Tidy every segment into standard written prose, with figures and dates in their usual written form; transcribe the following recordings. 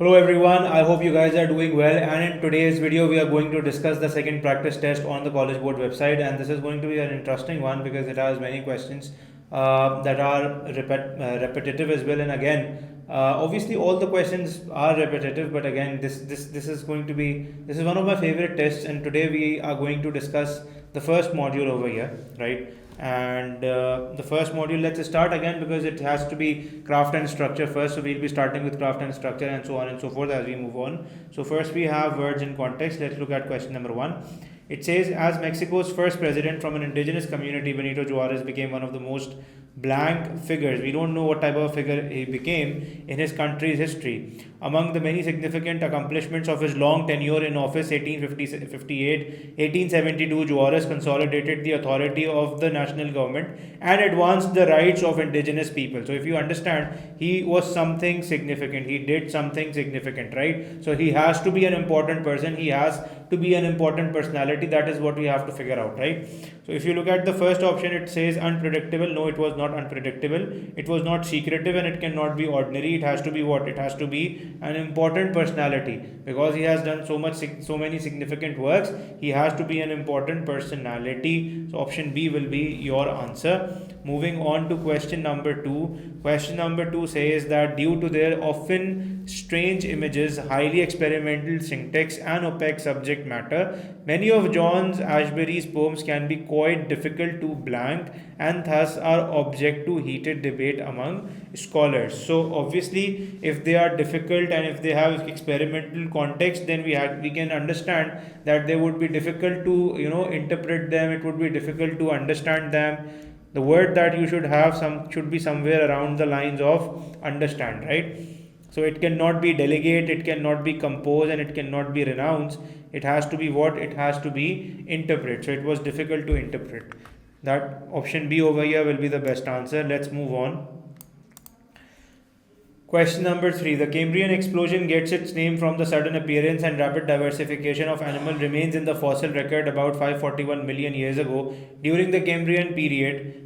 Hello everyone, I hope you guys are doing well, and in today's video we are going to discuss the second practice test on the Collegeboard website, and this is going to be an interesting one because it has many questions that are repetitive as well. And again, obviously all the questions are repetitive, but again this is going to be, this is one of my favorite tests, and today we are going to discuss the first module over here, right? And the first module, let's start again because it has to be craft and structure first, so we'll be starting with craft and structure and so on and so forth as we move on. So first we have words in context. Let's look at question number 1. It says, as Mexico's first president from an indigenous community, Benito Juarez became one of the most blank figures. We don't know what type of figure he became in his country's history. Among the many significant accomplishments of his long tenure in office, 1858, 1872, Juarez consolidated the authority of the national government and advanced the rights of indigenous people. So if you understand, he was something significant. He did something significant, right? So he has to be an important person. He has to be an important personality. That is what we have to figure out, right? So if you look at the first option, it says unpredictable. No, it was not unpredictable. It was not secretive, and it cannot be ordinary. It has to be what? It has to be an important personality, because he has done so many significant works. He has to be an important personality. So option B will be your answer. Moving on to question number 2. Question number 2 says that due to their often strange images, highly experimental syntax, and opaque subject matter, many of John Ashbery's poems can be quite difficult to blank and thus are object to heated debate among scholars. So obviously, if they are difficult and if they have experimental context, then we can understand that they would be difficult to interpret them. It would be difficult to understand them. The word that you should have should be somewhere around the lines of understand, right? So it cannot be delegate, it cannot be compose, and it cannot be renounce. It has to be what? It has to be interpret. So it was difficult to interpret. That option B over here will be the best answer. Let's move on. Question number 3. The Cambrian explosion gets its name from the sudden appearance and rapid diversification of animal remains in the fossil record about 541 million years ago. During the Cambrian period,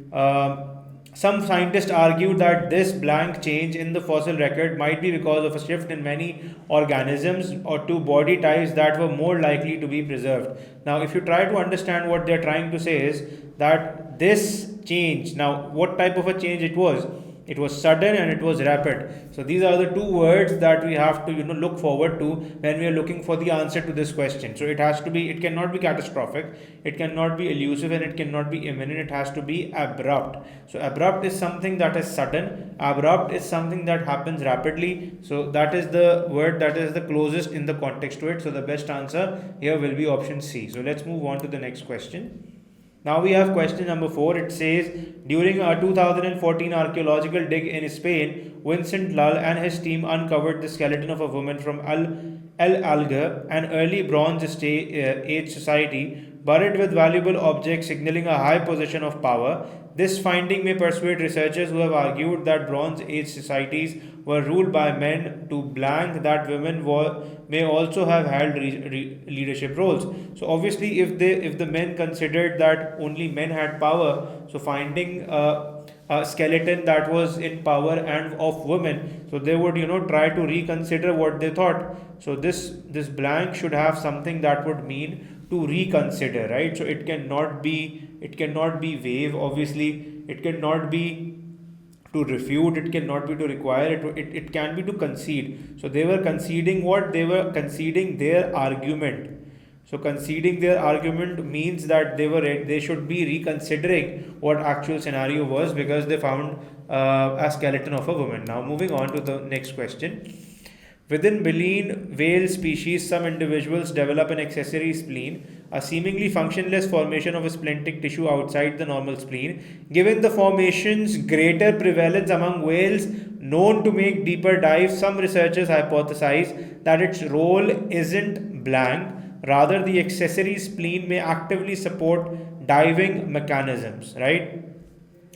some scientists argued that this blank change in the fossil record might be because of a shift in many organisms or to body types that were more likely to be preserved. Now, if you try to understand what they're trying to say is that this change, now what type of a change it was? It was sudden and it was rapid. So these are the two words that we have to look forward to when we are looking for the answer to this question. So it has to be, it cannot be catastrophic, it cannot be elusive, and it cannot be imminent. It has to be abrupt. So abrupt is something that is sudden. Abrupt is something that happens rapidly. So that is the word that is the closest in the context to it. So the best answer here will be option C. So let's move on to the next question. Now we have question number 4. It says, during a 2014 archaeological dig in Spain, Vincent Lull and his team uncovered the skeleton of a woman from El Alga, an early Bronze Age society, buried with valuable objects signaling a high position of power. This finding may persuade researchers who have argued that Bronze Age societies were ruled by men to blank that women may also have held leadership roles. So obviously, if the men considered that only men had power, so finding a skeleton that was in power and of women, so they would try to reconsider what they thought. So this blank should have something that would mean to reconsider, right? So it cannot be waive, obviously. It cannot be to refute, it cannot be to require, it can be to concede. So they were conceding what? They were conceding their argument. So conceding their argument means that they should be reconsidering what actual scenario was, because they found a skeleton of a woman. Now moving on to the next question. Within baleen whale species, some individuals develop an accessory spleen, a seemingly functionless formation of a splentic tissue outside the normal spleen. Given the formation's greater prevalence among whales known to make deeper dives, some researchers hypothesize that its role isn't blank. Rather, the accessory spleen may actively support diving mechanisms, right?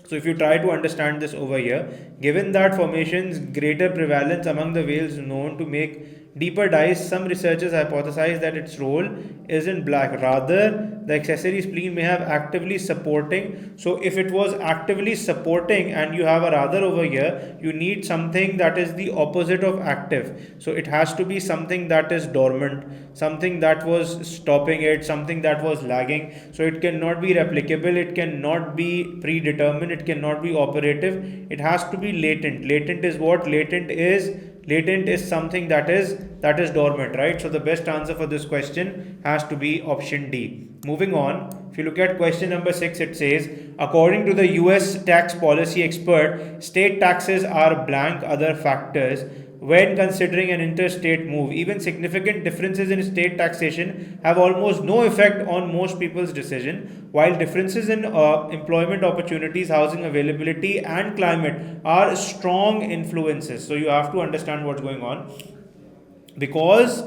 So if you try to understand this over here, given that formation's greater prevalence among the whales known to make deeper dyes, some researchers hypothesize that its role isn't black. Rather, the accessory spleen may have actively supporting. So if it was actively supporting and you have a rather over here, you need something that is the opposite of active. So it has to be something that is dormant, something that was stopping it, something that was lagging. So it cannot be replicable, it cannot be predetermined, it cannot be operative. It has to be latent. Latent is what? Latent is something that is dormant, right? So the best answer for this question has to be option D. Moving on, if you look at question number 6, it says, according to the US tax policy expert, state taxes are blank other factors when considering an interstate move. Even significant differences in state taxation have almost no effect on most people's decision, while differences in employment opportunities, housing availability, and climate are strong influences. So you have to understand what's going on, because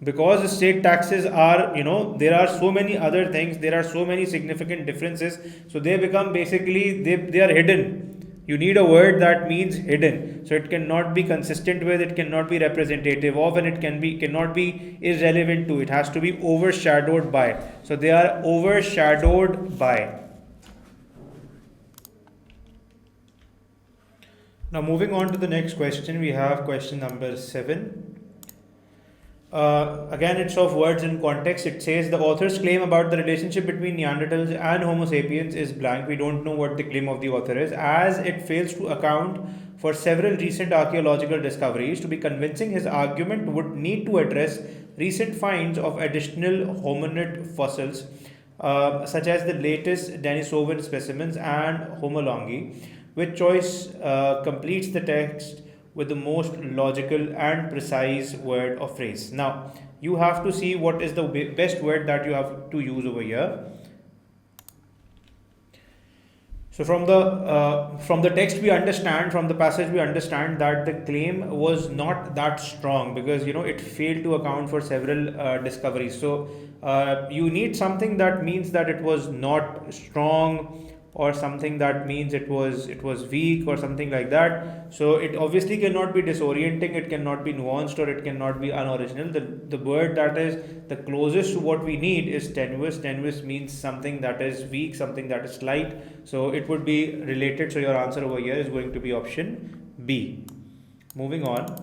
the state taxes are, there are so many other things, there are so many significant differences, so they become basically, they are hidden. You need a word that means hidden. So it cannot be consistent with, it cannot be representative of, and it cannot be irrelevant to. It has to be overshadowed by. So they are overshadowed by. Now moving on to the next question, we have question number 7. Again, it's of words in context. It says the author's claim about the relationship between Neanderthals and Homo sapiens is blank. We don't know what the claim of the author is, as it fails to account for several recent archaeological discoveries. To be convincing, his argument would need to address recent finds of additional hominid fossils, such as the latest Denisovan specimens and Homolongi, which choice completes the text with the most logical and precise word or phrase. Now, you have to see what is the best word that you have to use over here. So from the text we understand, from the passage we understand that the claim was not that strong, because it failed to account for several discoveries. So you need something that means that it was not strong, or something that means it was weak, or something like that. So it obviously cannot be disorienting, it cannot be nuanced, or it cannot be unoriginal. The word that is the closest to what we need is tenuous. Tenuous means something that is weak, something that is slight. So it would be related. So your answer over here is going to be option B. Moving on.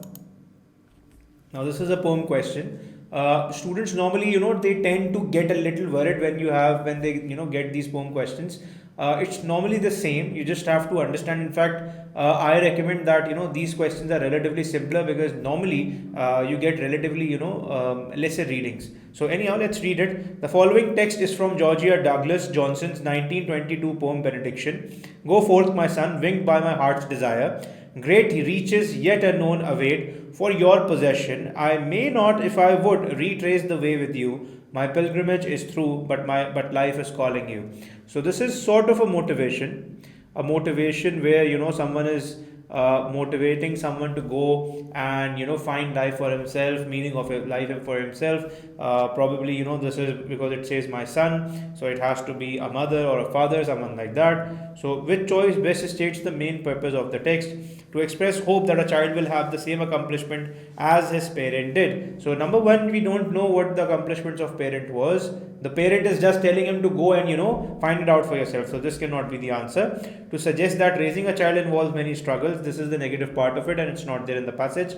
Now this is a poem question. Students normally, they tend to get a little worried when they get these poem questions. It's normally the same. You just have to understand. In fact, I recommend that these questions are relatively simpler, because normally you get relatively lesser readings. So anyhow, let's read it. The following text is from Georgia Douglas Johnson's 1922 poem Benediction. Go forth, my son, winged by my heart's desire. Great reaches yet unknown await for your possession. I may not, if I would, retrace the way with you. My pilgrimage is through, but life is calling you. So this is sort of a motivation where someone is motivating someone to go and find life for himself, meaning of life for himself. Probably this is because it says my son, so it has to be a mother or a father, someone like that. So which choice best states the main purpose of the text? To express hope that a child will have the same accomplishment as his parent did. So number one, we don't know what the accomplishments of parent was. The parent is just telling him to go and find it out for yourself. So this cannot be the answer. To suggest that raising a child involves many struggles, this is the negative part of it, and it's not there in the passage.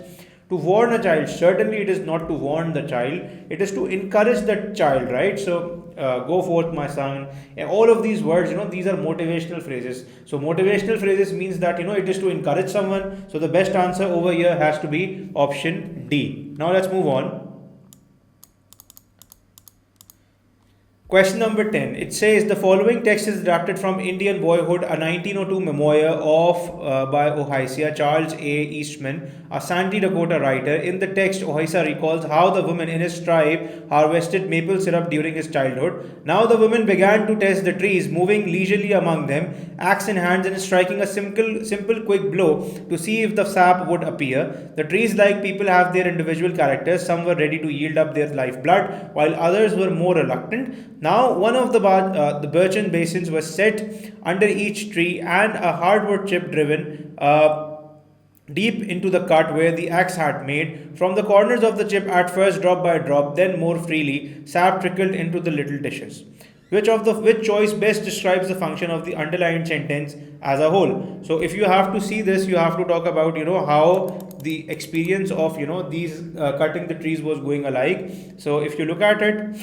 To warn a child, certainly it is not to warn the child, it is to encourage the child, right? So go forth, my son. And all of these words, these are motivational phrases. So motivational phrases means that it is to encourage someone. So the best answer over here has to be option D. Now let's move on. Question number 10. It says the following text is adapted from Indian Boyhood, a 1902 memoir by Ohisia Charles A. Eastman, a Sandy Dakota writer. In the text, Ohisia recalls how the women in his tribe harvested maple syrup during his childhood. Now the women began to test the trees, moving leisurely among them, axe in hands, and striking a simple quick blow to see if the sap would appear. The trees, like people, have their individual characters. Some were ready to yield up their lifeblood, while others were more reluctant. Now, one of the birchen basins was set under each tree and a hardwood chip driven deep into the cut where the axe had made. From the corners of the chip, at first drop by drop, then more freely, sap trickled into the little dishes. Which choice best describes the function of the underlined sentence as a whole? So if you have to see this, you have to talk about how the experience of these cutting the trees was going alike. So if you look at it,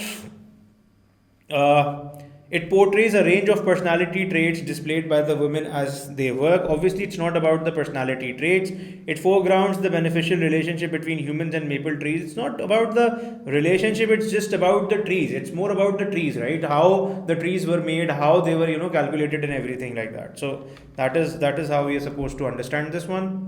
uh, it portrays a range of personality traits displayed by the women as they work. Obviously, it's not about the personality traits. It foregrounds the beneficial relationship between humans and maple trees. It's not about the relationship, it's just about the trees. It's more about the trees, right? How the trees were made, how they were, calculated and everything like that. So that is how we are supposed to understand this one.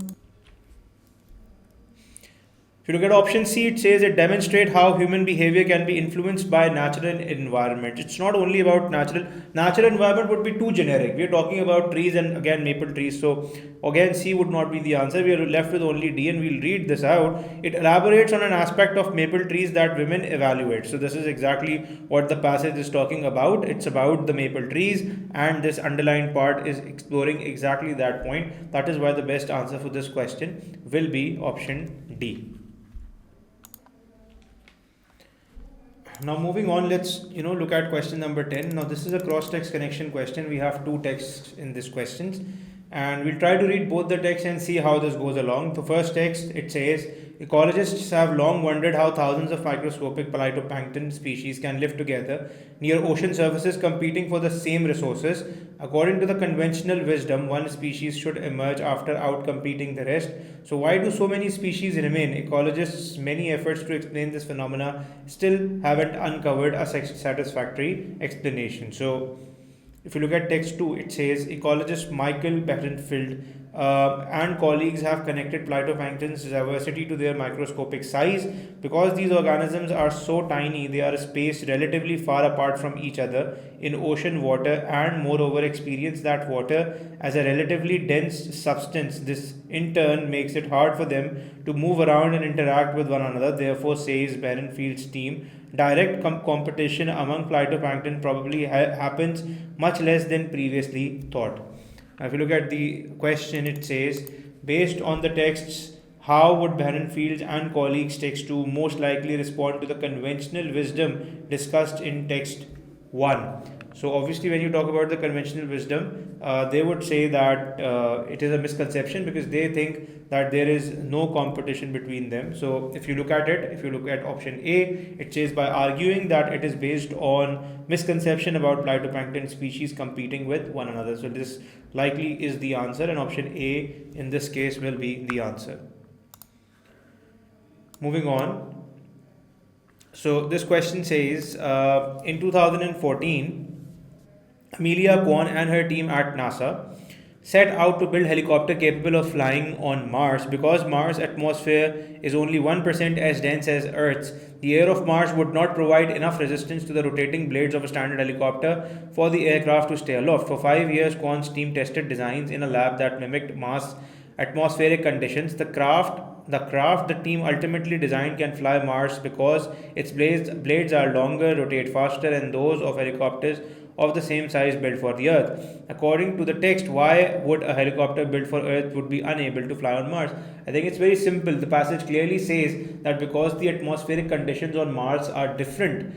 If you look at option C, it says it demonstrates how human behavior can be influenced by natural environment. It's not only about natural environment would be too generic. We are talking about trees and again maple trees. So again C would not be the answer. We are left with only D and we'll read this out. It elaborates on an aspect of maple trees that women evaluate. So this is exactly what the passage is talking about. It's about the maple trees and this underlined part is exploring exactly that point. That is why the best answer for this question will be option D. Now moving on, let's look at question number 10. Now this is a cross-text connection question. We have two texts in this question and we'll try to read both the texts and see how this goes along. The first text, it says ecologists have long wondered how thousands of microscopic phytoplankton species can live together near ocean surfaces competing for the same resources. According to the conventional wisdom, one species should emerge after outcompeting the rest. So why do so many species remain? Ecologists' many efforts to explain this phenomena still haven't uncovered a satisfactory explanation. So if you look at text 2, it says ecologist Michael Berenfield and colleagues have connected phytoplankton's diversity to their microscopic size. Because these organisms are so tiny, they are spaced relatively far apart from each other in ocean water and moreover experience that water as a relatively dense substance. This in turn makes it hard for them to move around and interact with one another. Therefore, says Berenfield's team, direct competition among phytoplankton probably happens much less than previously thought. Now, if you look at the question, it says, based on the texts, how would Berenfield and colleagues text 2 most likely respond to the conventional wisdom discussed in text 1? So obviously when you talk about the conventional wisdom, they would say that it is a misconception because they think that there is no competition between them. So if you look at it, if you look at option A, it says by arguing that it is based on misconception about phytoplankton species competing with one another. So this likely is the answer and option A in this case will be the answer. Moving on. So this question says, in 2014, Amelia Kwon and her team at NASA set out to build a helicopter capable of flying on Mars. Because Mars' atmosphere is only 1% as dense as Earth's, the air of Mars would not provide enough resistance to the rotating blades of a standard helicopter for the aircraft to stay aloft. For 5 years, Kwon's team tested designs in a lab that mimicked Mars' atmospheric conditions. The craft the team ultimately designed can fly Mars because its blades are longer, rotate faster than those of helicopters of the same size built for the Earth. According to the text, why would a helicopter built for Earth would be unable to fly on Mars? I think it's very simple. The passage clearly says that because the atmospheric conditions on Mars are different,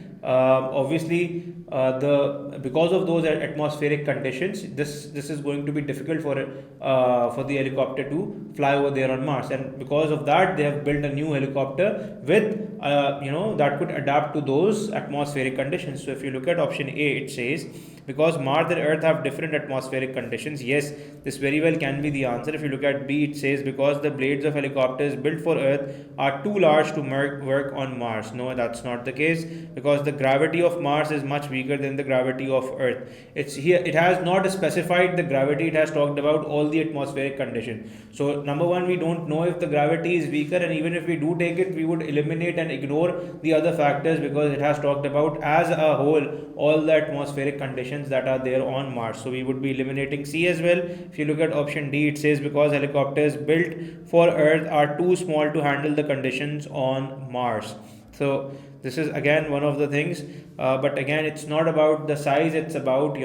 because of those atmospheric conditions, this is going to be difficult for the helicopter to fly over there on Mars, and because of that, they have built a new helicopter with that could adapt to those atmospheric conditions. So if you look at option A, it says because Mars and Earth have different atmospheric conditions. Yes, this very well can be the answer. If you look at B, it says because the blades of helicopters built for Earth are too large to work on Mars. No, that's not the case, because the gravity of Mars is much weaker than the gravity of Earth. It has not specified the gravity, it has talked about all the atmospheric conditions. So number one, we don't know if the gravity is weaker, and even if we do take it, we would eliminate and ignore the other factors because it has talked about as a whole all the atmospheric conditions that are there on Mars. So we would be eliminating C as well. If you look at option D, it says because helicopters built for Earth are too small to handle the conditions on Mars. So this is again one of the things, but again it's not about the size, it's about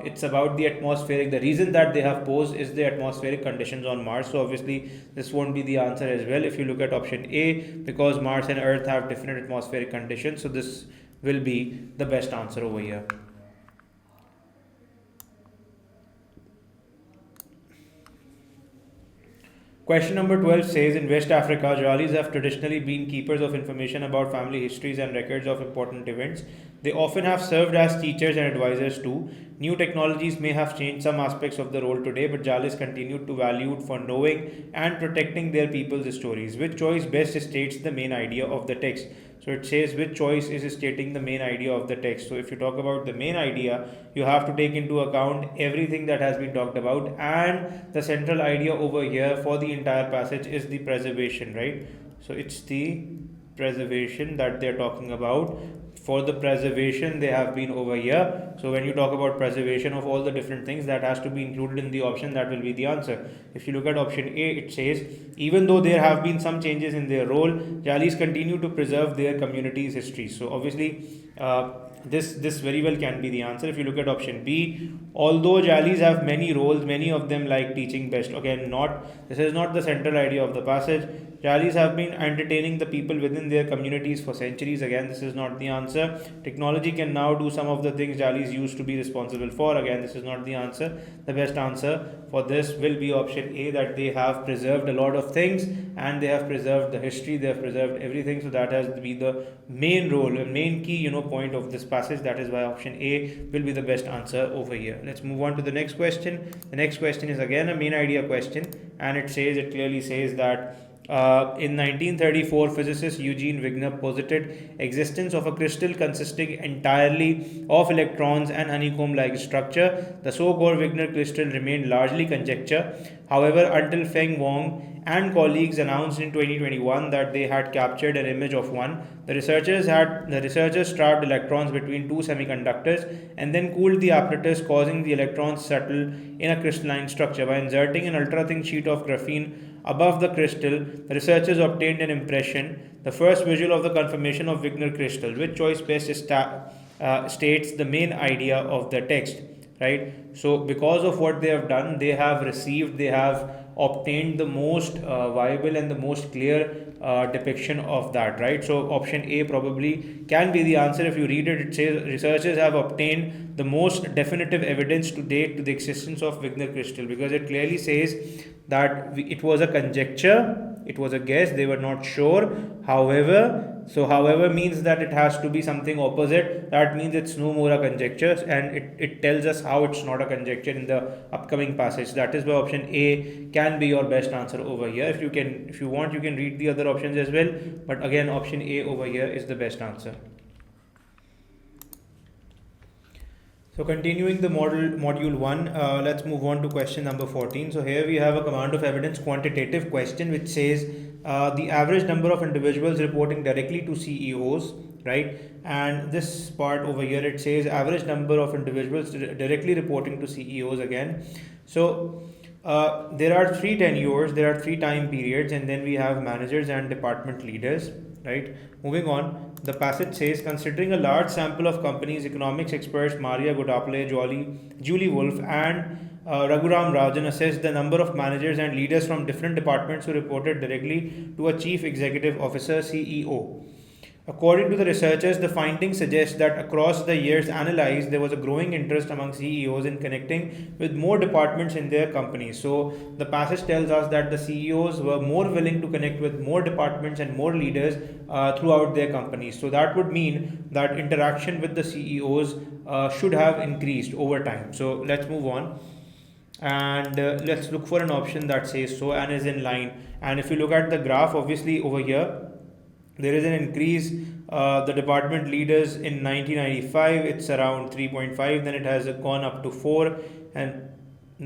it's about the atmospheric. The reason that they have posed is the atmospheric conditions on Mars. So obviously this won't be the answer as well if you look at option A, because Mars and Earth have different atmospheric conditions. So this will be the best answer over here. Question number 12 says, in West Africa, Jalis have traditionally been keepers of information about family histories and records of important events. They often have served as teachers and advisors too. New technologies may have changed some aspects of the role today, but Jalis continued to value for knowing and protecting their people's stories. Which choice best states the main idea of the text? So it says which choice is stating the main idea of the text. So if you talk about the main idea, you have to take into account everything that has been talked about, and the central idea over here for the entire passage is the preservation, right? So it's the preservation that they're talking about. For the preservation, they have been over here. So when you talk about preservation of all the different things, that has to be included in the option, that will be the answer. If you look at option A, it says, even though there have been some changes in their role, Jalis continue to preserve their community's history. So obviously, this very well can be the answer. If you look at option B, although Jalis have many roles, many of them like teaching best. Again, this is not the central idea of the passage. Jalis have been entertaining the people within their communities for centuries. Again, this is not the answer. Technology can now do some of the things Jalis used to be responsible for. Again, this is not the answer. The best answer for this will be option A, that they have preserved a lot of things and they have preserved the history, they have preserved everything. So that has to be the main role, a main key point of this passage. That is why option A will be the best answer over here. Let's move on to the next question. The next question is again a main idea question, and it clearly says that in 1934, physicist Eugene Wigner posited existence of a crystal consisting entirely of electrons and honeycomb-like structure. The so-called Wigner crystal remained largely conjecture. However, until Feng Wang and colleagues announced in 2021 that they had captured an image of one, the researchers trapped electrons between two semiconductors and then cooled the apparatus, causing the electrons settle in a crystalline structure. By inserting an ultra-thin sheet of graphene above the crystal, the researchers obtained an impression, the first visual of the conformation of Wigner crystal. Which choice best states the main idea of the text, right? So because of what they have done, they have obtained the most viable and the most clear depiction of that, right? So option A probably can be the answer. If you read it, it says researchers have obtained the most definitive evidence to date to the existence of Wigner crystal, because it clearly says that it was a conjecture, it was a guess, they were not sure. However means that it has to be something opposite. That means it's no more a conjecture, and it tells us how it's not a conjecture in the upcoming passage. That is why option A can be your best answer over here. If you want, you can read the other options as well, but again option A over here is the best answer. So continuing the module 1, let's move on to question number 14. So here we have a command of evidence quantitative question which says the average number of individuals reporting directly to CEOs, right? And this part over here, it says average number of individuals directly reporting to CEOs again. So there are 3 tenures, there are 3 time periods, and then we have managers and department leaders, right? Moving on, the passage says, considering a large sample of companies, economics experts Maria Godapale, Julie Wolf, and Raghuram Rajan assessed the number of managers and leaders from different departments who reported directly to a chief executive officer, CEO. According to the researchers, the findings suggest that across the years analyzed, there was a growing interest among CEOs in connecting with more departments in their companies. So the passage tells us that the CEOs were more willing to connect with more departments and more leaders throughout their companies. So that would mean that interaction with the CEOs should have increased over time. So let's move on. And let's look for an option that says so and is in line. And if you look at the graph, obviously over here, there is an increase. The department leaders in 1995, it's around 3.5, then it has gone up to 4, and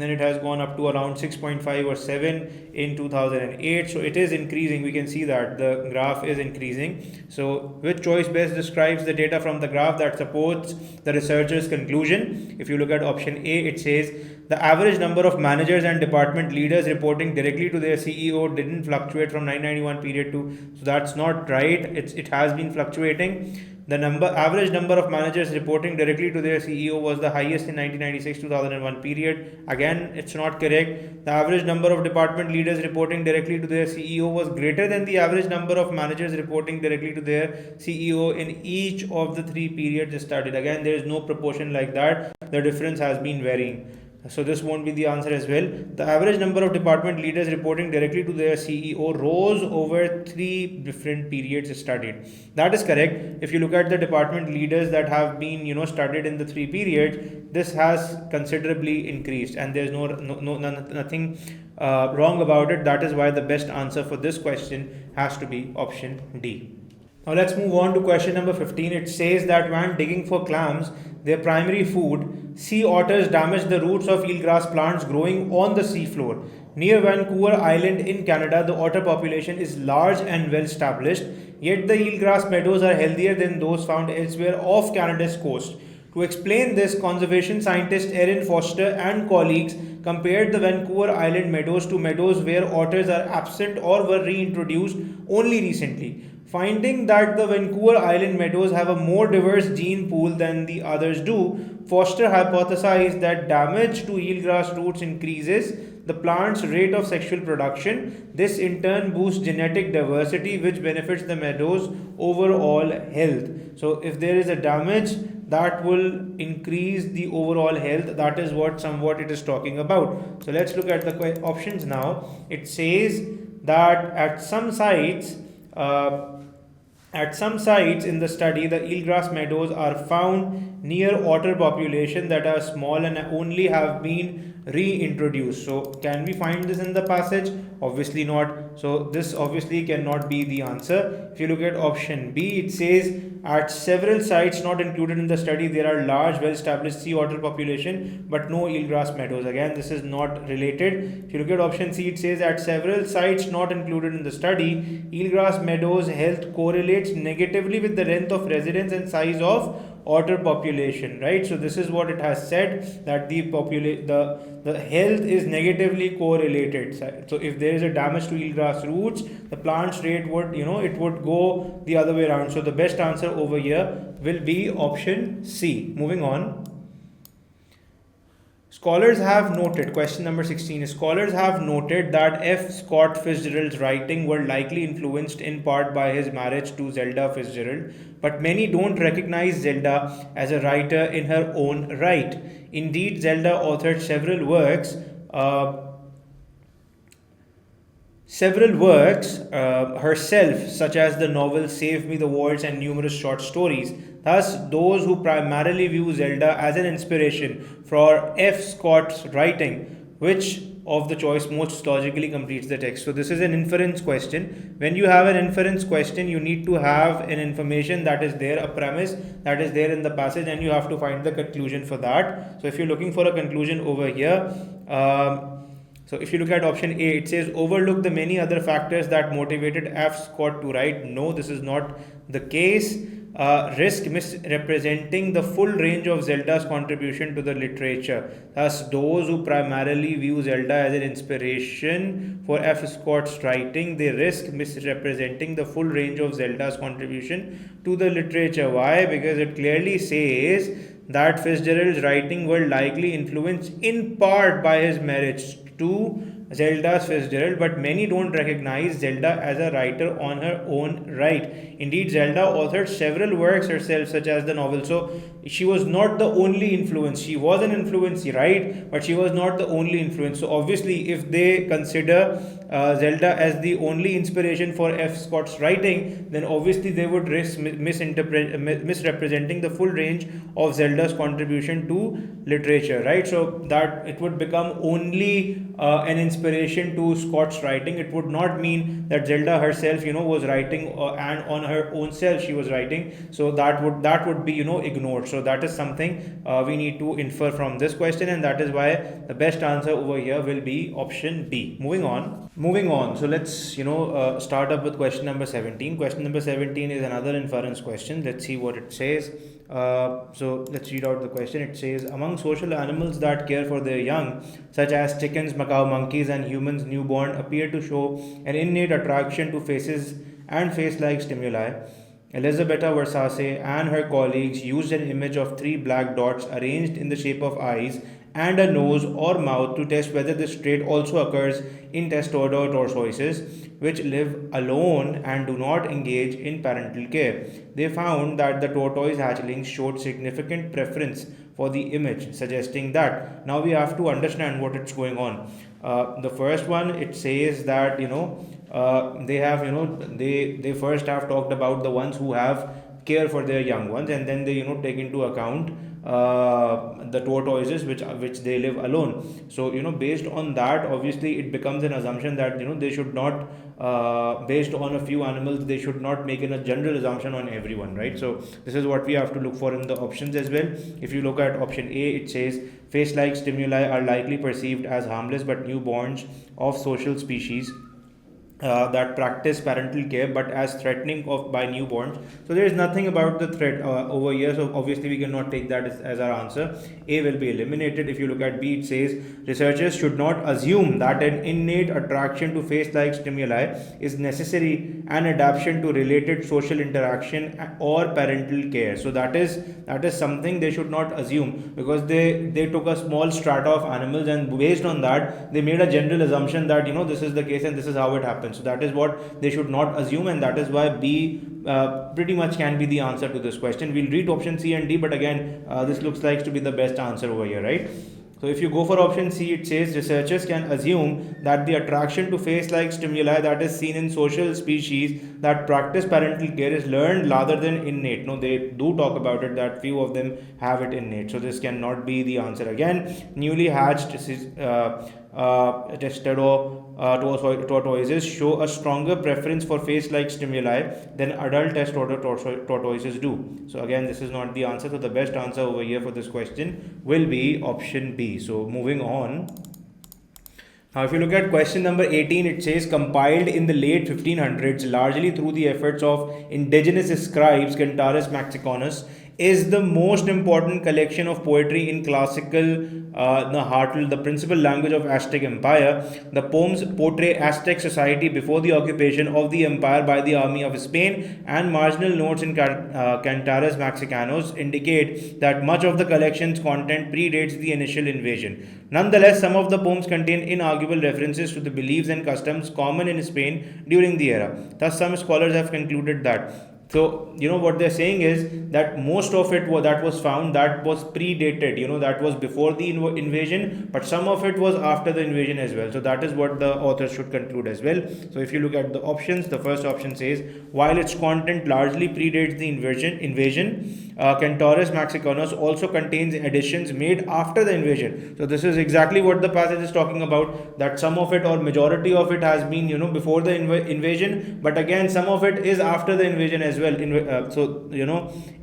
then it has gone up to around 6.5 or 7 in 2008. So it is increasing. We can see that the graph is increasing. So which choice best describes the data from the graph that supports the researcher's conclusion? If you look at option A, it says the average number of managers and department leaders reporting directly to their CEO didn't fluctuate from 991 period to, so that's not right. It has been fluctuating. The average number of managers reporting directly to their CEO was the highest in 1996-2001 period. Again, it's not correct. The average number of department leaders reporting directly to their CEO was greater than the average number of managers reporting directly to their CEO in each of the 3 periods studied. Again, there is no proportion like that. The difference has been varying. So this won't be the answer as well. The average number of department leaders reporting directly to their CEO rose over 3 different periods studied. That is correct. If you look at the department leaders that have been studied in the 3 periods, this has considerably increased, and there's nothing wrong about it. That is why the best answer for this question has to be option D. Now let's move on to question number 15. It says that when digging for clams, their primary food, sea otters damage the roots of eelgrass plants growing on the seafloor. Near Vancouver Island in Canada, the otter population is large and well established, yet the eelgrass meadows are healthier than those found elsewhere off Canada's coast. To explain this, conservation scientist Erin Foster and colleagues compared the Vancouver Island meadows to meadows where otters are absent or were reintroduced only recently. Finding that the Vancouver Island meadows have a more diverse gene pool than the others do, Foster hypothesized that damage to eelgrass roots increases the plant's rate of sexual production. This in turn boosts genetic diversity, which benefits the meadow's overall health. So if there is a damage, that will increase the overall health. That is what somewhat it is talking about. So let's look at the options now. It says that at some sites in the study, the eelgrass meadows are found near otter population that are small and only have been reintroduced. So can we find this in the passage? Obviously not. So this obviously cannot be the answer. If you look at option B, it says at several sites not included in the study, there are large well-established sea otter population but no eelgrass meadows. Again, this is not related. If you look at option C, it says at several sites not included in the study, eelgrass meadows health correlates negatively with the length of residence and size of otter population, right? So this is what it has said, that the health is negatively correlated. So if there is a damage to eelgrass roots, the plant's rate would it would go the other way around. So the best answer over here will be option C. Moving on. Scholars have noted, question number 16, scholars have noted that F. Scott Fitzgerald's writing were likely influenced in part by his marriage to Zelda Fitzgerald, but many don't recognize Zelda as a writer in her own right. Indeed, Zelda authored several works herself, such as the novel Save Me the Worlds and numerous short stories. Thus, those who primarily view Zelda as an inspiration for F. Scott's writing, which of the choice most logically completes the text? So this is an inference question. When you have an inference question, you need to have an information that is there, a premise that is there in the passage, and you have to find the conclusion for that. So if you're looking for a conclusion over here, so if you look at option A, it says overlook the many other factors that motivated F. Scott to write. No, this is not the case. Risk misrepresenting the full range of Zelda's contribution to the literature. Thus, those who primarily view Zelda as an inspiration for F. Scott's writing, they risk misrepresenting the full range of Zelda's contribution to the literature. Why? Because it clearly says that Fitzgerald's writing were likely influenced in part by his marriage to Zelda Fitzgerald, but many don't recognize Zelda as a writer on her own right. Indeed, Zelda authored several works herself, such as the novel. So she was not the only influence. She was an influence, right? But she was not the only influence. So obviously, if they consider Zelda as the only inspiration for F. Scott's writing, then obviously they would risk misrepresenting the full range of Zelda's contribution to literature, right? So that it would become only an inspiration inspiration to Scott's writing. It would not mean that Zelda herself, was writing, and on her own self she was writing. So that would be, ignored. So that is something we need to infer from this question, and that is why the best answer over here will be option B. Moving on. So let's start up with question number 17. Question number 17 is another inference question. Let's see what it says. So let's read out the question. It says, among social animals that care for their young, such as chickens, macaw, monkeys, and humans newborn, appear to show an innate attraction to faces and face-like stimuli. Elizabetta Versace and her colleagues used an image of three black dots arranged in the shape of eyes and a nose or mouth to test whether this trait also occurs in testudo tortoises, which live alone and do not engage in parental care. They found that the tortoise hatchlings showed significant preference for the image, suggesting that now we have to understand what it's going on. The first one, it says that they have they first have talked about the ones who have care for their young ones, and then they take into account the tortoises which they live alone. So based on that, obviously it becomes an assumption that they should not, based on a few animals, they should not make a general assumption on everyone, right? So this is what we have to look for in the options as well. If you look at option A, it says face-like stimuli are likely perceived as harmless but newborns of social species that practice parental care, but as threatening by newborns. So there is nothing about the threat over here, so obviously we cannot take that as our answer. A will be eliminated. If you look at B, it says researchers should not assume that an innate attraction to face-like stimuli is necessary an adaptation to related social interaction or parental care. So that is something they should not assume, because they took a small strata of animals, and based on that they made a general assumption that this is the case and this is how it happens. So that is what they should not assume, and that is why B pretty much can be the answer to this question. We'll read option C and D, but again this looks like to be the best answer over here, right? So if you go for option C, it says researchers can assume that the attraction to face-like stimuli that is seen in social species that practice parental care is learned rather than innate. No, they do talk about it that few of them have it innate. So this cannot be the answer again. Newly hatched testudo tortoises show a stronger preference for face-like stimuli than adult testudo tortoises do. So again, this is not the answer. So the best answer over here for this question will be option B. So moving on. Now, if you look at question number 18, it says compiled in the late 1500s, largely through the efforts of indigenous scribes, 𝐶𝐸 mexicanus is the most important collection of poetry in classical Nahuatl, the principal language of Aztec Empire. The poems portray Aztec society before the occupation of the empire by the army of Spain, and marginal notes in 𝐶𝐸 mexicanus indicate that much of the collection's content predates the initial invasion. Nonetheless, some of the poems contain inarguable references to the beliefs and customs common in Spain during the era. Thus, some scholars have concluded that. So, what they're saying is that most of it that was found, that was predated, that was before the invasion, but some of it was after the invasion as well. So that is what the authors should conclude as well. So if you look at the options, the first option says, while its content largely predates the invasion, 𝐶𝐸 mexicanus also contains additions made after the invasion. So this is exactly what the passage is talking about, that some of it or majority of it has been, before the invasion, but again some of it is after the invasion as well. So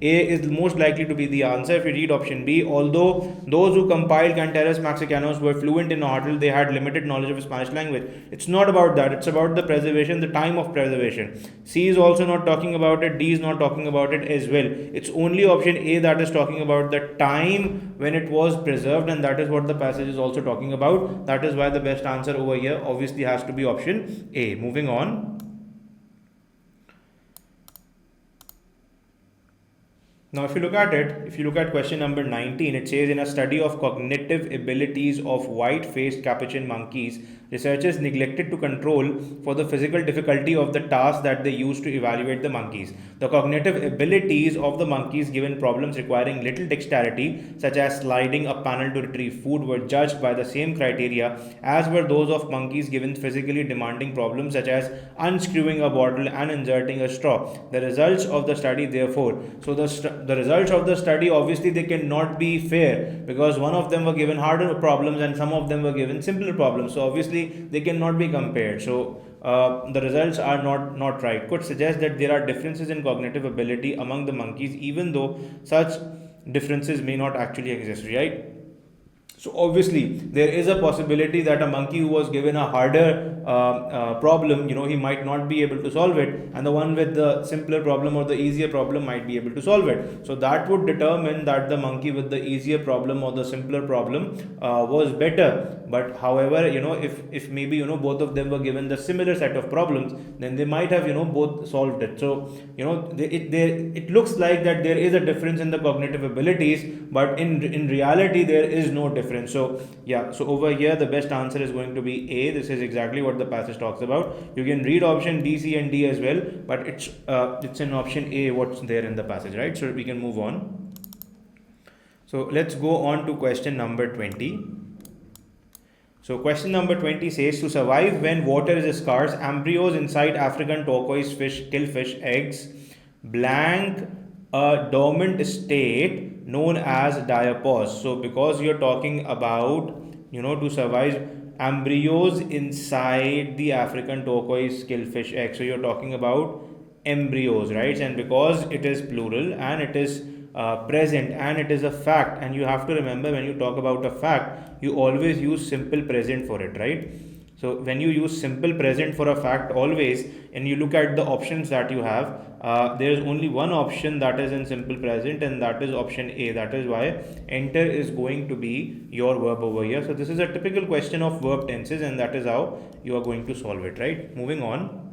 A is most likely to be the answer. If you read option B, although those who compiled 𝐶𝐸 mexicanus were fluent in Nahuatl, they had limited knowledge of Spanish language. It's not about that. It's about the preservation, the time of preservation. C is also not talking about it. D is not talking about it as well. It's only option A that is talking about the time when it was preserved, and that is what the passage is also talking about. That is why the best answer over here obviously has to be option A. Moving on. Now, if you look at question number 19, it says in a study of cognitive abilities of white-faced capuchin monkeys, researchers neglected to control for the physical difficulty of the task that they used to evaluate the monkeys. The cognitive abilities of the monkeys given problems requiring little dexterity, such as sliding a panel to retrieve food, were judged by the same criteria as were those of monkeys given physically demanding problems such as unscrewing a bottle and inserting a straw. The results of the study, therefore, the results of the study, obviously they cannot be fair, because one of them were given harder problems and some of them were given simpler problems. So obviously obviously they cannot be compared. So the results are not right. Could suggest that there are differences in cognitive ability among the monkeys, even though such differences may not actually exist, right? So obviously there is a possibility that a monkey who was given a harder problem, he might not be able to solve it, and the one with the simpler problem or the easier problem might be able to solve it. So that would determine that the monkey with the easier problem or the simpler problem was better. But however, if maybe both of them were given the similar set of problems, then they might have both solved it. So it looks like that there is a difference in the cognitive abilities, but in reality there is no difference. So yeah, so over here the best answer is going to be A. This is exactly what the passage talks about. You can read option B, C and D as well, but it's in option A what's there in the passage, right? So we can move on. So let's go on to question number 20. So question number 20 says, to survive when water is scarce, embryos inside African turquoise fish killfish eggs blank a dormant state known as diapause. So because you're talking about to survive embryos inside the African turquoise killfish egg, so you're talking about embryos, right? And because it is plural and it is present and it is a fact, and you have to remember, when you talk about a fact, you always use simple present for it, right? So when you use simple present for a fact always, and you look at the options that you have, there is only one option that is in simple present, and that is option A. That is why enter is going to be your verb over here. So this is a typical question of verb tenses, and that is how you are going to solve it, right? Moving on.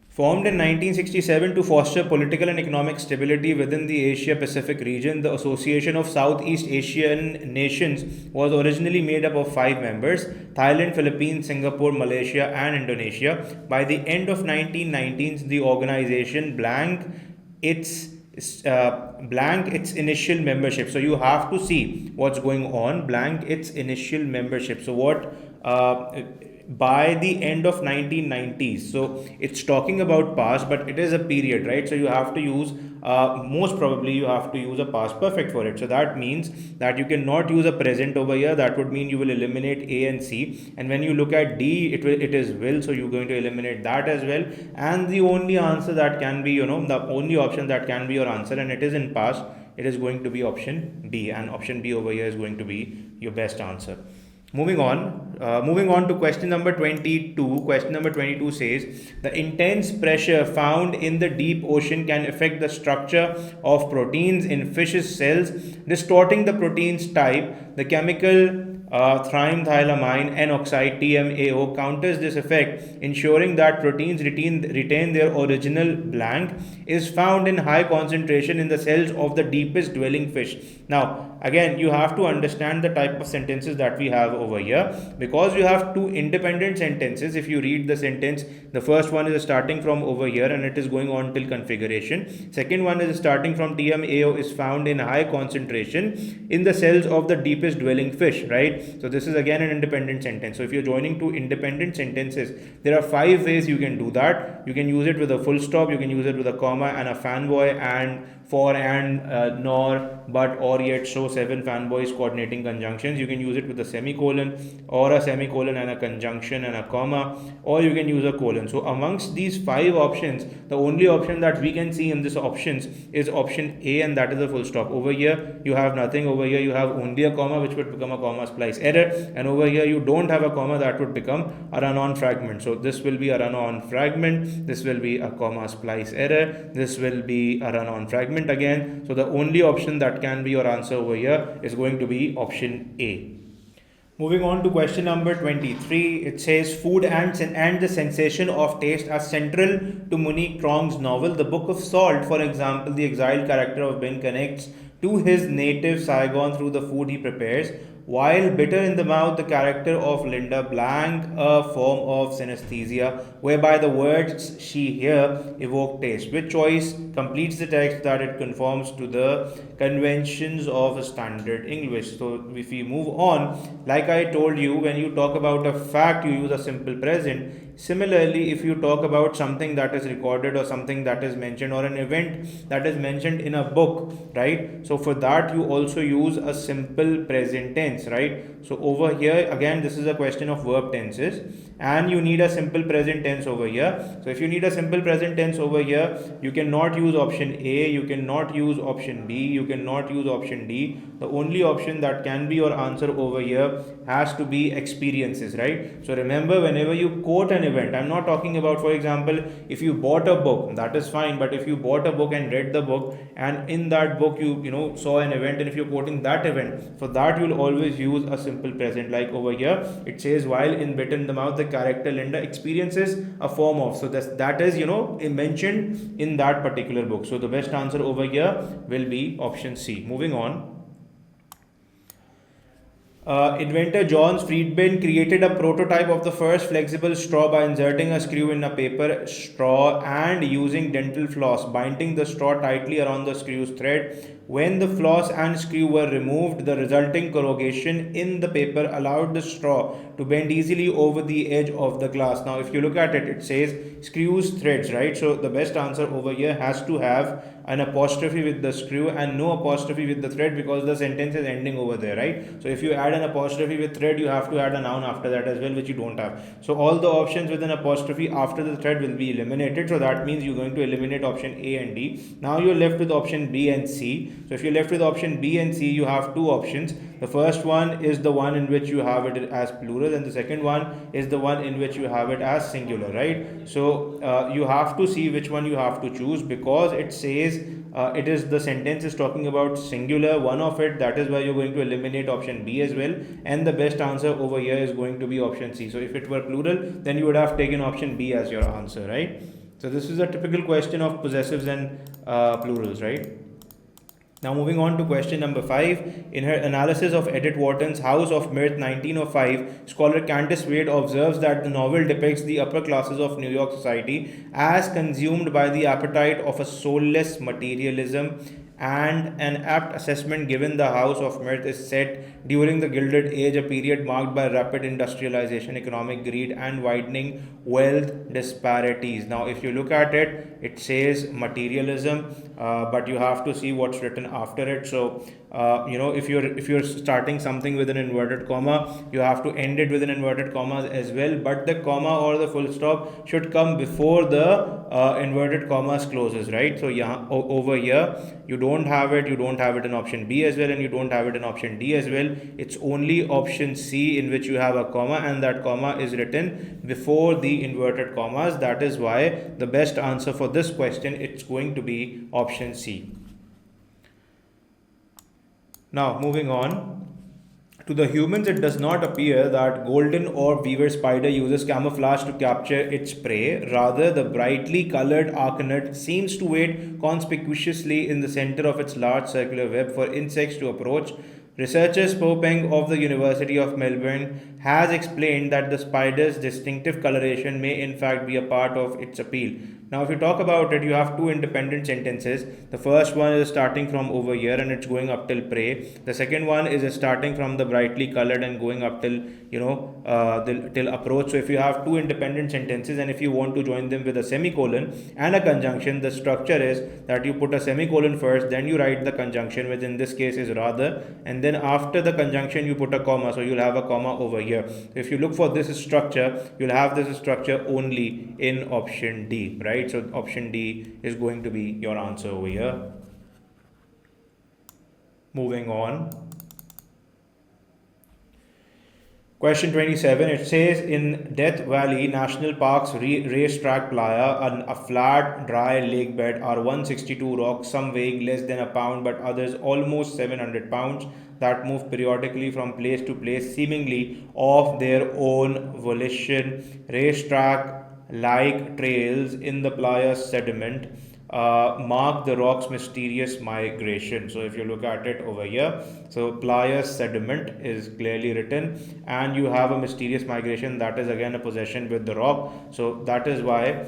Formed in 1967 to foster political and economic stability within the Asia-Pacific region, the Association of Southeast Asian Nations was originally made up of 5 members: Thailand, Philippines, Singapore, Malaysia and Indonesia. By the end of 1990s, the organization blanked its initial membership. So you have to see what's going on. Blank its initial membership. So what by the end of 1990s, so it's talking about past, but it is a period, right? So you have to use most probably you have to use a past perfect for it. So that means that you cannot use a present over here. That would mean you will eliminate A and C, and when you look at D, it is will, so you're going to eliminate that as well. And the only answer that can be, the only option that can be your answer, and it is in past, it is going to be option B, and option B over here is going to be your best answer. Moving on to question number 22. Question number 22 says, the intense pressure found in the deep ocean can affect the structure of proteins in fish's cells, distorting the protein's type. The chemical trimethylamine N oxide TMAO counters this effect, ensuring that proteins retain their original blank. Is found in high concentration in the cells of the deepest dwelling fish. Now again, you have to understand the type of sentences that we have over here, because you have two independent sentences. If you read the sentence, the first one is starting from over here and it is going on till configuration. Second one is starting from TMAO is found in high concentration in the cells of the deepest dwelling fish, right? So this is again an independent sentence. So if you're joining two independent sentences, there are 5 ways you can do that. You can use it with a full stop, you can use it with a comma and a fanboy, and for, and, nor, but, or, yet, so, 7 fanboys coordinating conjunctions. You can use it with a semicolon, or a semicolon and a conjunction and a comma, or you can use a colon. So amongst these 5 options, the only option that we can see in this options is option A, and that is a full stop. Over here you have nothing. Over here you have only a comma, which would become a comma splice error, and over here you don't have a comma, that would become a run-on fragment. So this will be a run-on fragment, this will be a comma splice error, this will be a run-on fragment again. So the only option that can be your answer over here is going to be option A. Moving on to question number 23, it says, food and the sensation of taste are central to Monique Trong's novel The Book of Salt. For example, the exiled character of Ben connects to his native Saigon through the food he prepares. While bitter in the mouth, the character of Linda blank a form of synesthesia, whereby the words she hear evoke taste. Which choice completes the text that it conforms to the conventions of standard English? So if we move on, like I told you, when you talk about a fact, you use a simple present. Similarly, if you talk about something that is recorded or something that is mentioned or an event that is mentioned in a book, right? So for that you also use a simple present tense, right? So over here again, this is a question of verb tenses, and you need a simple present tense over here. So if you need a simple present tense over here, you cannot use option A, you cannot use option B, you cannot use option D. The only option that can be your answer over here has to be experiences, right? So remember, whenever you quote an event, I'm not talking about, for example, if you bought a book, that is fine, but if you bought a book and read the book, and in that book you know saw an event, and if you're quoting that event, for that you'll always use a simple present. Like over here it says, while in bit in the mouth the character Linda experiences a form of, so that is, you know, mentioned in that particular book. So the best answer over here will be option C. Moving on. Inventor John Friedman created a prototype of the first flexible straw by inserting a screw in a paper straw and using dental floss, binding the straw tightly around the screw's thread. When the floss and screw were removed, the resulting corrugation in the paper allowed the straw to bend easily over the edge of the glass. Now, if you look at it, it says screws threads, right? So the best answer over here has to have an apostrophe with the screw and no apostrophe with the thread, because the sentence is ending over there, right? So if you add an apostrophe with thread, you have to add a noun after that as well, which you don't have. So all the options with an apostrophe after the thread will be eliminated. So that means you're going to eliminate option A and D. Now you're left with option B and C. So if you're left with option B and C, you have two options. The first one is the one in which you have it as plural, and the second one is the one in which you have it as singular, right? So you have to see which one you have to choose, because it says it is, the sentence is talking about singular, one of it. That is why you're going to eliminate option B as well, and the best answer over here is going to be option C. So if it were plural, then you would have taken option B as your answer, right? So this is a typical question of possessives and plurals, right? Now moving on to question number 5. In her analysis of Edith Wharton's House of Mirth 1905, scholar Candace Wade observes that the novel depicts the upper classes of New York society as consumed by the appetite of a soulless materialism, and an apt assessment given the House of Mirth is set during the Gilded Age, a period marked by rapid industrialization, economic greed, and widening wealth disparities. Now, if you look at it, it says materialism, but you have to see what's written after it. So, you know, if you're starting something with an inverted comma, you have to end it with an inverted comma as well. But the comma or the full stop should come before the inverted commas closes, right? So, yeah, over here you don't have it. You don't have it in option B as well, and you don't have it in option D as well. It's only option C in which you have a comma, and that comma is written before the inverted commas. That is why the best answer for this question, it's going to be option C. Now moving on. To the humans, it does not appear that golden orb weaver spider uses camouflage to capture its prey. Rather, the brightly colored arachid seems to wait conspicuously in the center of its large circular web for insects to approach. Researcher Po Peng of the University of Melbourne has explained that the spider's distinctive coloration may in fact be a part of its appeal. Now, if you talk about it, you have two independent sentences. The first one is starting from over here and it's going up till prey. The second one is starting from the brightly colored and going up till, you know, till approach. So if you have two independent sentences and if you want to join them with a semicolon and a conjunction, the structure is that you put a semicolon first, then you write the conjunction, which in this case is rather, and then after the conjunction you put a comma. So you'll have a comma over here. So if you look for this structure, you'll have this structure only in option D, right? So option D is going to be your answer over here. Moving on. Question 27, it says in Death Valley National Park's racetrack playa, a flat, dry lake bed are 162 rocks, some weighing less than a pound but others almost 700 pounds, that move periodically from place to place, seemingly of their own volition. Racetrack-like trails in the playa's sediment mark the rock's mysterious migration. So if you look at it over here, so playa's sediment is clearly written, and you have a mysterious migration, that is again a possession with the rock. So that is why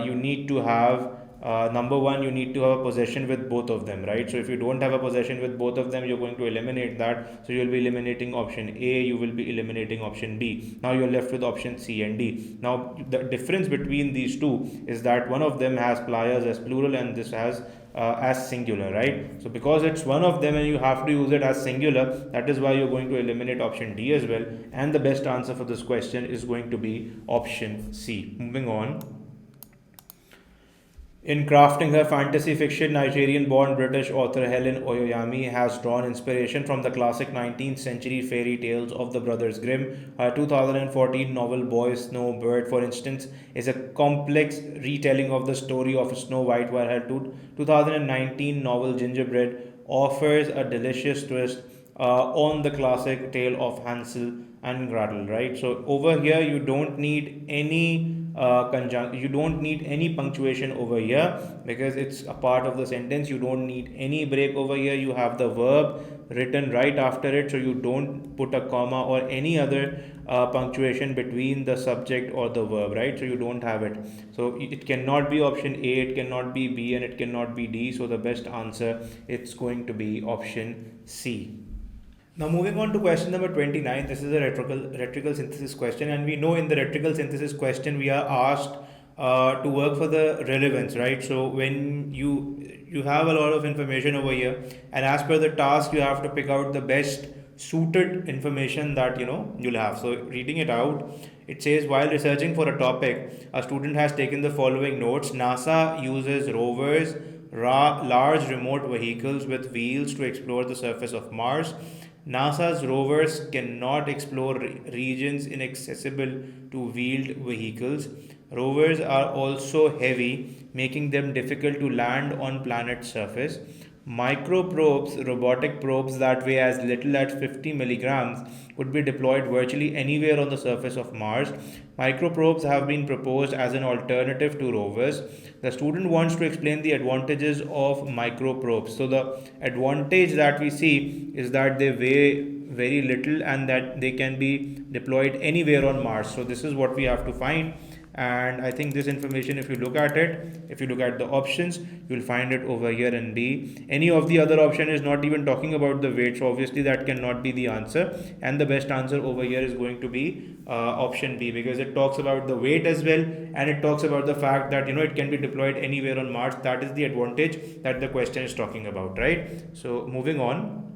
you need to have number one, you need to have a possession with both of them, right? So if you don't have a possession with both of them, you're going to eliminate that. So you'll be eliminating option A, you will be eliminating option B. Now you're left with option C and D. Now the difference between these two is that one of them has pliers as plural and this has as singular, right? So because it's one of them and you have to use it as singular, that is why you're going to eliminate option D as well. And the best answer for this question is going to be option C. Moving on. In crafting her fantasy fiction, Nigerian-born British author Helen Oyeyemi has drawn inspiration from the classic 19th century fairy tales of the Brothers Grimm. Her 2014 novel Boy Snow Bird, for instance, is a complex retelling of the story of Snow White, while her 2019 novel Gingerbread offers a delicious twist on the classic tale of Hansel and Gretel, right? So over here, you don't need any you don't need any punctuation over here because it's a part of the sentence. You don't need any break over here. You have the verb written right after it, so you don't put a comma or any other punctuation between the subject or the verb, right? So you don't have it. So it cannot be option A, it cannot be B, and it cannot be D. So the best answer, it's going to be option C. Now moving on to question number 29, this is a rhetorical synthesis question, and we know in the rhetorical synthesis question we are asked to work for the relevance, right? So when you have a lot of information over here, and as per the task you have to pick out the best suited information that you'll have. So reading it out, it says, while researching for a topic, a student has taken the following notes. NASA uses rovers, large remote vehicles with wheels, to explore the surface of Mars. NASA's rovers cannot explore regions inaccessible to wheeled vehicles. Rovers are also heavy, making them difficult to land on planet's surface. Microprobes, robotic probes that weigh as little as 50 milligrams, could be deployed virtually anywhere on the surface of Mars. Microprobes have been proposed as an alternative to rovers. The student wants to explain the advantages of microprobes. So the advantage that we see is that they weigh very little and that they can be deployed anywhere on Mars. So this is what we have to find. And I think this information, if you look at it, if you look at the options, you'll find it over here in D. Any of the other option is not even talking about the weight, so obviously that cannot be the answer. And the best answer over here is going to be option B, because it talks about the weight as well, and it talks about the fact that it can be deployed anywhere on Mars. That is the advantage that the question is talking about, right? So moving on.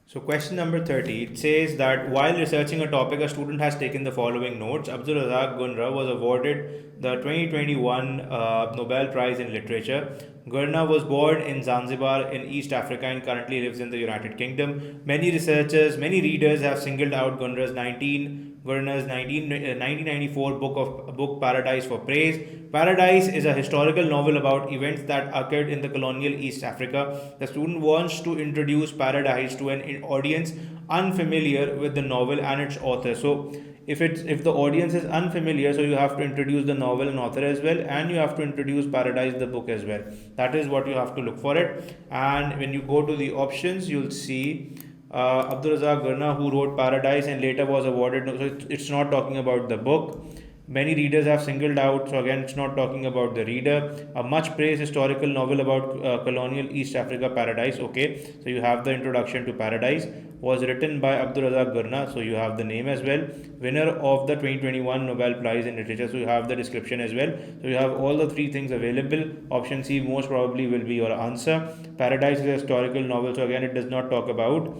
So question number 30, it says that while researching a topic, a student has taken the following notes. Abdulrazak Gurna was awarded the 2021 Nobel Prize in Literature. Gurna was born in Zanzibar in East Africa and currently lives in the United Kingdom. Many readers have singled out Gurna's 1994 book Paradise for praise. Paradise is a historical novel about events that occurred in the colonial East Africa. The student wants to introduce Paradise to an audience unfamiliar with the novel and its author. So if the audience is unfamiliar, so you have to introduce the novel and author as well, and you have to introduce Paradise the book as well. That is what you have to look for it. And when you go to the options, you'll see Abdulrazak Gurna, who wrote Paradise and later was awarded. So it's not talking about the book. Many readers have singled out, so again it's not talking about the reader. A much praised historical novel about colonial East Africa, Paradise. Okay, so you have the introduction to Paradise, was written by Abdulrazak Gurna, so you have the name as well. Winner of the 2021 Nobel Prize in Literature, so you have the description as well. So you have all the three things available. Option C most probably will be your answer. Paradise is a historical novel, so again it does not talk about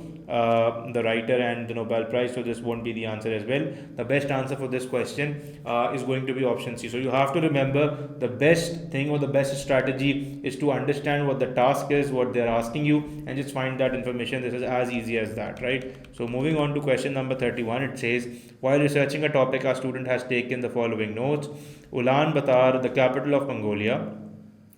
the writer and the Nobel Prize, so this won't be the answer as well. The best answer for this question is going to be option C. So you have to remember, the best thing or the best strategy is to understand what the task is, what they're asking you, and just find that information. This is as easy as that, right? So moving on to question number 31, it says, while researching a topic, our student has taken the following notes. Ulaanbaatar, the capital of Mongolia.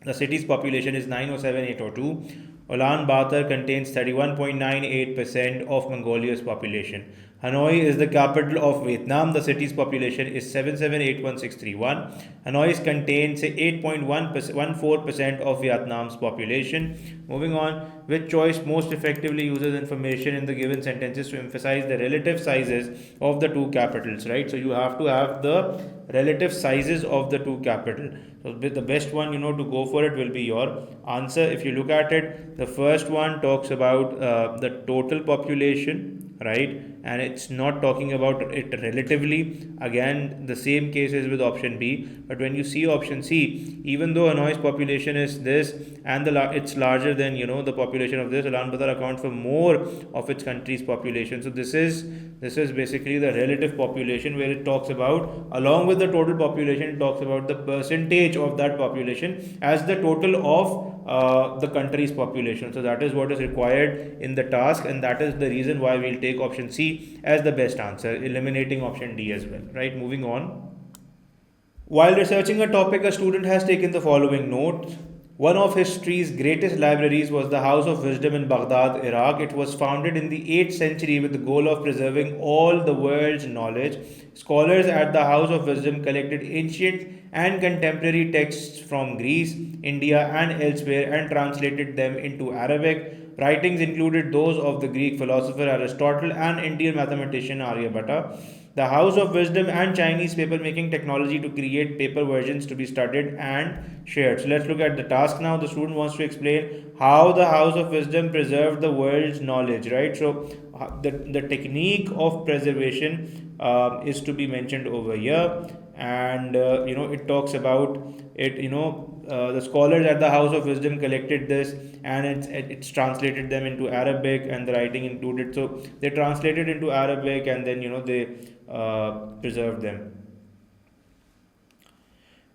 The city's population is 907,802. Ulaanbaatar contains 31.98% of Mongolia's population. Hanoi is the capital of Vietnam. The city's population is 7781631. Hanoi contains say 8.14% of Vietnam's population. Moving on, which choice most effectively uses information in the given sentences to emphasize the relative sizes of the two capitals, right? So you have to have the relative sizes of the two capitals. So the best one, to go for it will be your answer. If you look at it, the first one talks about the total population, right, and it's not talking about it relatively. Again, the same case is with option B, but when you see option C, even though Hanoi's population is this and it's larger than the population of this, Ulaanbaatar accounts for more of its country's population. So this is basically the relative population, where it talks about, along with the total population, it talks about the percentage of that population as the total of the country's population. So that is what is required in the task, and that is the reason why we'll take option C as the best answer, eliminating option D as well, right? Moving on. While researching a topic, a student has taken the following notes. One of history's greatest libraries was the House of Wisdom in Baghdad, Iraq. It was founded in the 8th century with the goal of preserving all the world's knowledge. Scholars at the House of Wisdom collected ancient and contemporary texts from Greece, India, and elsewhere and translated them into Arabic. Writings included those of the Greek philosopher Aristotle and Indian mathematician Aryabhatta. The House of Wisdom and Chinese paper-making technology to create paper versions to be studied and shared. So let's look at the task now. The student wants to explain how the House of Wisdom preserved the world's knowledge, right? So the technique of preservation is to be mentioned over here, and it talks about it. The scholars at the House of Wisdom collected this, and it's translated them into Arabic, and the writing included. So they translated into Arabic, and then they preserved them.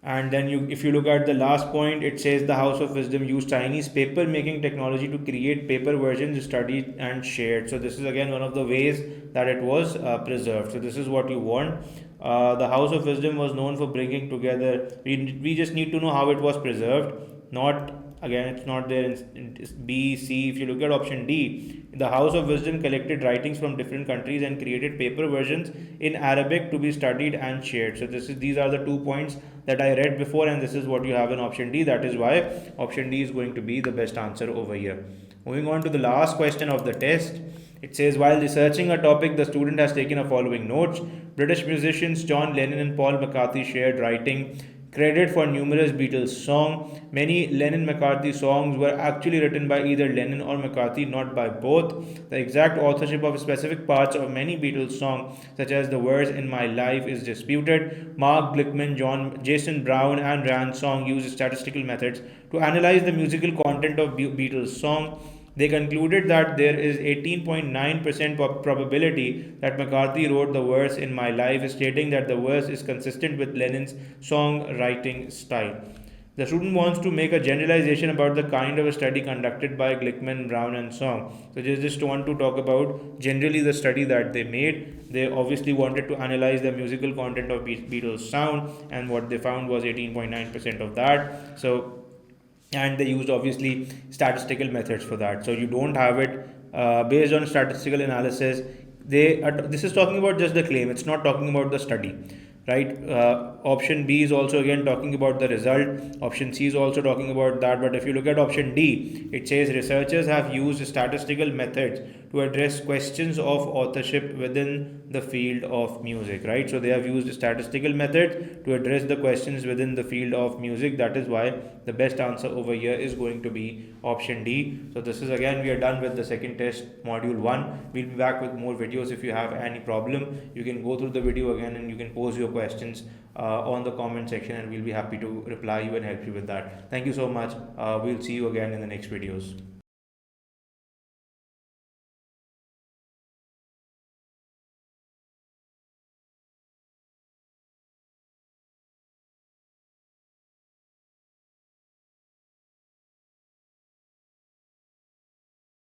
And then if you look at the last point, it says the House of Wisdom used Chinese paper making technology to create paper versions studied and shared. So this is again one of the ways that it was preserved. So this is what you want. The House of Wisdom was known for bringing together. We just need to know how it was preserved. Not again, it's not there in B, C. If you look at option D, the House of Wisdom collected writings from different countries and created paper versions in Arabic to be studied and shared. So these are the 2 points that I read before, and this is what you have in option D. That is why option D is going to be the best answer over here. Moving on to the last question of the test. It says, while researching a topic, the student has taken a following notes. British musicians John Lennon and Paul McCartney shared writing credit for numerous Beatles songs. Many Lennon-McCartney songs were actually written by either Lennon or McCartney, not by both. The exact authorship of specific parts of many Beatles songs, such as the verse "In My Life," is disputed. Mark Glickman, Jason Brown, and Rand Song used statistical methods to analyze the musical content of Beatles songs. They concluded that there is 18.9% probability that McCartney wrote the verse "In My Life," stating that the verse is consistent with Lennon's songwriting style. The student wants to make a generalization about the kind of a study conducted by Glickman, Brown, and Song. So they just want to talk about generally the study that they made. They obviously wanted to analyze the musical content of Beatles sound, and what they found was 18.9% of that. And they used obviously statistical methods for that. So you don't have it based on statistical analysis. This is talking about just the claim, it's not talking about the study, right? Option B is also again talking about the result. Option C is also talking about that. But if you look at option D, it says researchers have used statistical methods to address questions of authorship within the field of music, right? So they have used statistical methods to address the questions within the field of music. That is why the best answer over here is going to be option D. So this is again, we are done with the second test, module 1. We'll be back with more videos. If you have any problem, you can go through the video again and you can pose your questions on the comment section, and we'll be happy to reply you and help you with that. Thank you so much. We'll see you again in the next videos.